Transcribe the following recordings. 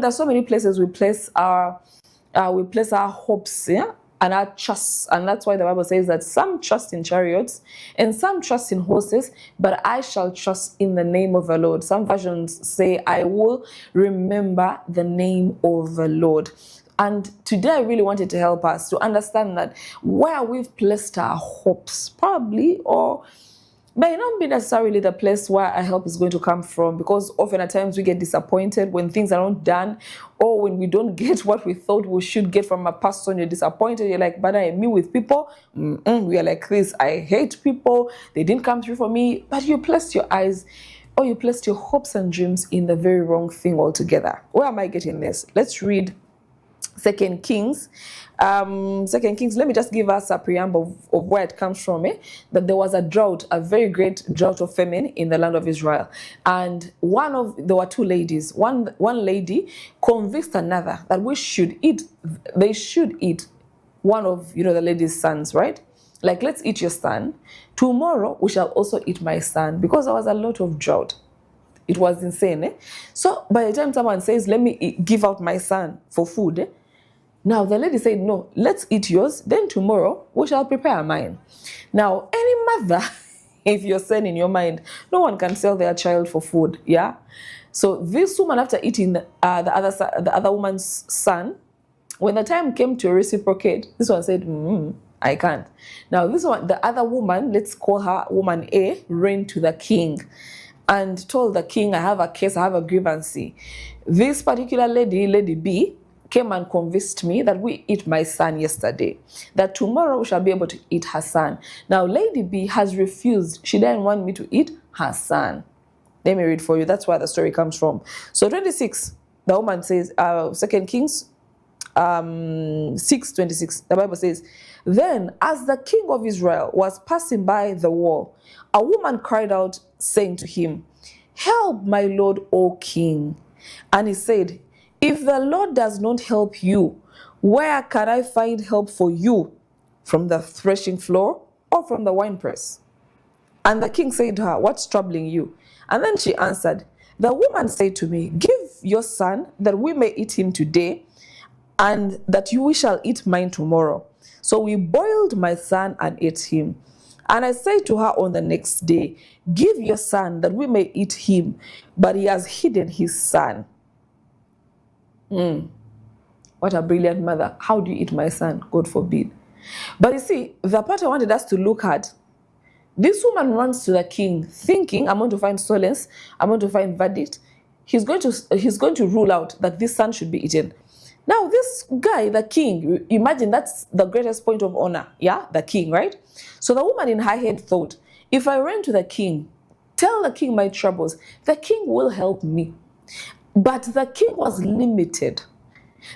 There's so many places we place our hopes, yeah, and our trust, and that's why the Bible says that some trust in chariots and some trust in horses, but I shall trust in the name of the Lord. Some versions say, I will remember the name of the Lord. And today I really wanted to help us to understand that where we've placed our hopes, probably, or may not be necessarily the place where our help is going to come from, because often at times we get disappointed when things are not done, or when we don't get what we thought we should get from a person. You're disappointed. You're like, but I meet with people. We are like this. I hate people. They didn't come through for me. But you placed your eyes, or you placed your hopes and dreams in the very wrong thing altogether. Where am I getting this? Let's read Second Kings. Second Kings, let me just give us a preamble of where it comes from. That there was a drought, a very great drought of famine in the land of Israel. And there were two ladies. One lady convinced another that they should eat one of the lady's sons, right? Like, let's eat your son. Tomorrow we shall also eat my son, because there was a lot of drought. It was insane. So by the time someone says, let me give out my son for food, now the lady said, no, let's eat yours, then tomorrow we shall prepare mine. Now, any mother, if you're saying in your mind, no one can sell their child for food, yeah? So this woman, after eating the other woman's son, when the time came to reciprocate, this one said, I can't. Now this one, the other woman, let's call her woman A, ran to the king and told the king, I have a case, I have a grievance. This particular lady, Lady B, came and convinced me that we eat my son yesterday, that tomorrow we shall be able to eat her son. Now, Lady B has refused. She didn't want me to eat her son. Let me read for you. That's where the story comes from. So 26, the woman says, 2 Kings 6:26, the Bible says, then as the king of Israel was passing by the wall, a woman cried out, saying to him, help my lord, O king. And he said, if the Lord does not help you, where can I find help for you? From the threshing floor or from the winepress? And the king said to her, what's troubling you? And then she answered, the woman said to me, give your son that we may eat him today, and that we shall eat mine tomorrow. So we boiled my son and ate him. And I said to her on the next day, give your son that we may eat him, but he has hidden his son. What a brilliant mother. How do you eat my son? God forbid. But you see, the part I wanted us to look at, this woman runs to the king thinking, I'm going to find solace, I'm going to find verdict. He's going to rule out that this son should be eaten. Now this guy, the king, imagine that's the greatest point of honor, yeah? The king, right? So the woman in her head thought, if I ran to the king, tell the king my troubles, the king will help me. But the king was limited.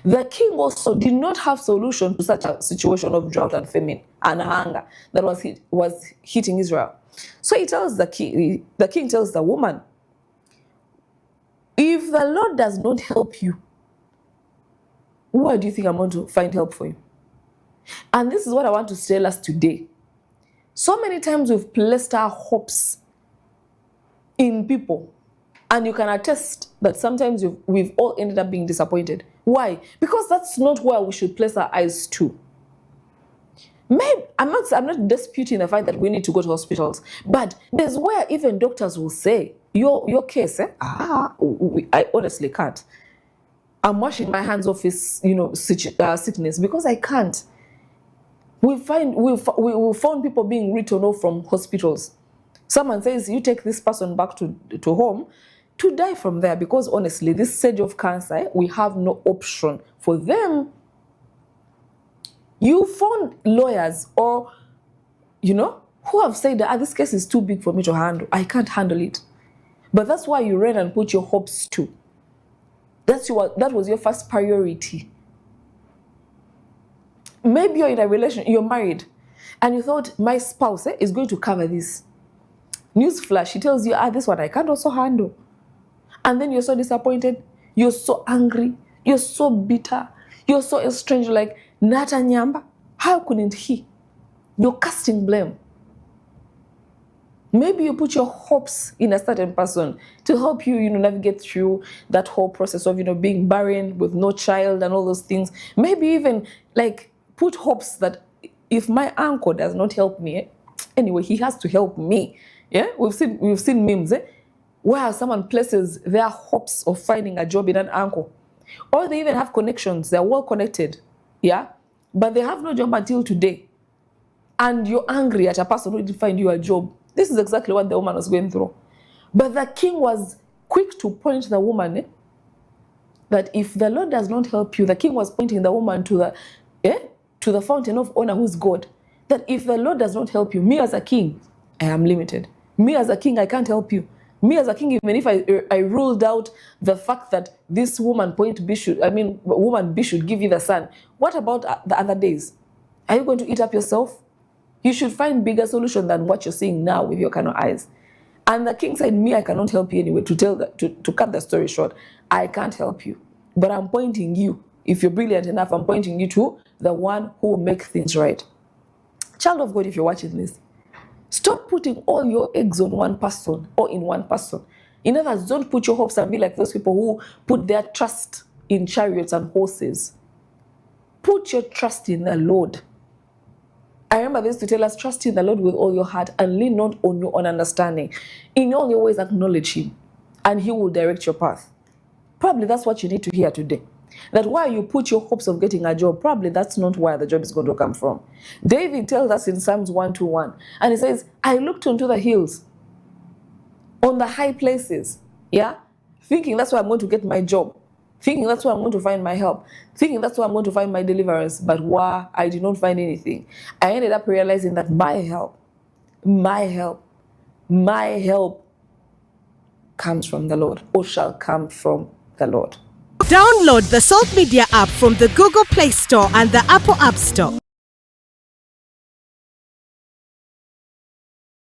The king also did not have solution to such a situation of drought and famine and hunger that was hitting Israel. So he tells the king tells the woman, if the Lord does not help you, where do you think I'm going to find help for you? And this is what I want to tell us today. So many times we've placed our hopes in people. And you can attest that sometimes we've all ended up being disappointed. Why? Because that's not where we should place our eyes to. Maybe I'm not disputing the fact that we need to go to hospitals, but there's where even doctors will say, your case, I honestly can't. I'm washing my hands off his, sickness, because I can't. We found people being written off from hospitals. Someone says, you take this person back to home to die from there, because honestly, this stage of cancer, we have no option for them. You found lawyers or, who have said that this case is too big for me to handle. I can't handle it. But that's why you ran and put your hopes to. That was your first priority. Maybe you're in a relationship, you're married, and you thought, my spouse is going to cover this. Newsflash, he tells you, this one I can't also handle. And then you're so disappointed, you're so angry, you're so bitter, you're so estranged, like, Nata Nyamba, how couldn't he? You're casting blame. Maybe you put your hopes in a certain person to help you, navigate through that whole process of, being barren with no child and all those things. Maybe even like put hopes that if my uncle does not help me, anyway, he has to help me. Yeah, we've seen memes, where someone places their hopes of finding a job in an uncle, or they even have connections. They're well connected, yeah, but they have no job until today, and you're angry at a person who didn't find you a job. This is exactly what the woman was going through. But the king was quick to point the woman that if the Lord does not help you, the king was pointing the woman to the fountain of honor, who's God. That if the Lord does not help you, me as a king, I am limited. Me as a king, I can't help you. Me as a king, even if I ruled out the fact that this woman woman B should give you the son, what about the other days? Are you going to eat up yourself? You should find bigger solution than what you're seeing now with your carnal eyes. And the king said, me, I cannot help you anyway. To cut the story short, I can't help you. But I'm pointing you, if you're brilliant enough, I'm pointing you to the one who will make things right. Child of God, if you're watching this, stop putting all your eggs on one person or in one person. In other words, don't put your hopes and be like those people who put their trust in chariots and horses. Put your trust in the Lord. I remember this to tell us, trust in the Lord with all your heart and lean not on your own understanding. In all your ways, acknowledge him, and he will direct your path. Probably that's what you need to hear today. That while you put your hopes of getting a job, probably that's not where the job is going to come from. David tells us in Psalms 121, and he says, I looked onto the hills, on the high places, yeah, thinking that's where I'm going to get my job, thinking that's where I'm going to find my help, thinking that's where I'm going to find my deliverance, but why I did not find anything. I ended up realizing that my help comes from the Lord, or shall come from the Lord. Download the Salt Media app from the Google Play Store and the Apple App Store.